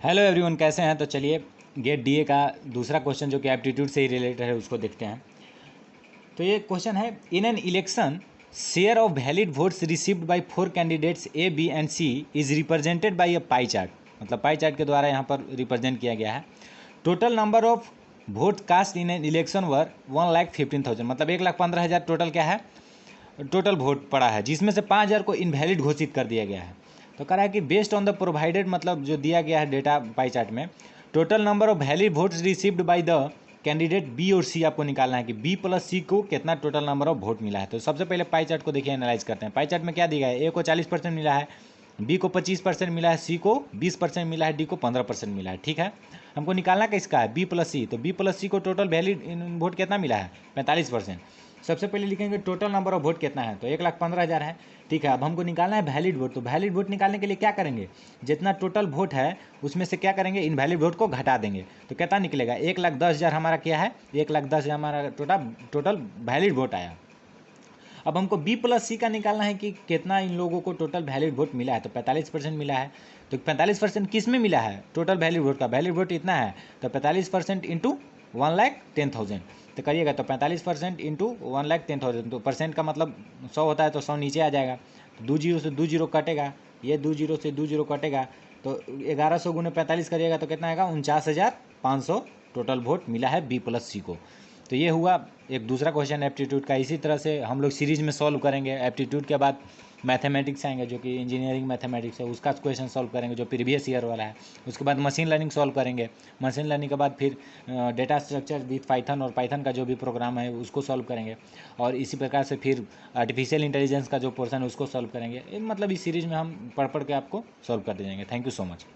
Hello everyone, कैसे हैं। तो चलिए गेट डीए का दूसरा क्वेश्चन जो कि एप्टीट्यूड से ही रिलेटेड है उसको देखते हैं। तो ये क्वेश्चन है, in an election share of valid votes received by 4 candidates A B and C is represented by a pie chart. मतलब पाई चार्ट के द्वारा यहाँ पर रिप्रेजेंट किया गया है। Total number of vote cast in an election were 1,15,000। मतलब 1,15,000 total क्या है, टोटल वोट पड़ा है, जिसमें से 5,000 को इनवैलिड घोषित कर दिया गया है। तो कह रहा है कि बेस्ड ऑन द प्रोवाइडेड, मतलब जो दिया गया है डेटा पाई चार्ट में, total number of valid votes received by the candidate B और सी आपको निकालना है कि बी प्लस सी को कितना टोटल नंबर ऑफ वोट मिला है। तो सबसे पहले पाई चार्ट को देखिए, एनालाइज करते हैं। पाई चार्ट में क्या दिया है, ए को 40% मिला है, बी को 25% मिला है, सी को 20% मिला है, डी को 15% मिला है। ठीक है, हमको निकालना किसका है, बी प्लस सी। तो बी प्लस सी को टोटल वैलिड वोट कितना मिला है, 45%। सबसे पहले लिखेंगे टोटल नंबर ऑफ वोट कितना है, तो 1,15,000 है। ठीक है, अब हमको निकालना है वैलिड वोट। तो वैलिड वोट निकालने के लिए क्या करेंगे, जितना टोटल वोट है उसमें से क्या करेंगे, इनवैलिड वोट को घटा देंगे। तो कितना निकलेगा, 1,10,000 हमारा क्या है, 1,10,000 हमारा टोटल वैलिड वोट आया। अब हमको बी प्लस सी का निकालना है कि कितना इन लोगों को टोटल वैलिड वोट मिला है। तो 45% मिला है। तो 45% किस में मिला है, टोटल वैलिड वोट का। वैलिड वोट इतना है, तो 45% इंटू 1,10,000। तो करिएगा, तो 45% इंटू 1,10,000। तो परसेंट का मतलब 100 होता है, तो 100 नीचे आ जाएगा। तो 2 जीरो से 2 जीरो कटेगा, ये 2 जीरो से 2 जीरो कटेगा। तो 1100 गुने 45 करिएगा तो कितना आएगा, 49,500 टोटल वोट मिला है बी प्लस सी को। तो ये हुआ एक दूसरा क्वेश्चन एप्टीट्यूड का। इसी तरह से हम लोग सीरीज में सॉल्व करेंगे। एप्टीट्यूड के बाद मैथमेटिक्स आएंगे, जो कि इंजीनियरिंग मैथमेटिक्स है, उसका क्वेश्चन सॉल्व करेंगे जो प्रीवियस ईयर वाला है। उसके बाद मशीन लर्निंग सॉल्व करेंगे। मशीन लर्निंग के बाद फिर डेटा स्ट्रक्चर विथ पाइथन और पाइथन का जो भी प्रोग्राम है उसको सॉल्व करेंगे। और इसी प्रकार से फिर आर्टिफिशियल इंटेलिजेंस का जो पोर्सन है उसको सॉल्व करेंगे। मतलब इस सीरीज में हम पढ़ के आपको सॉल्व कर दे जाएंगे। Thank you so much.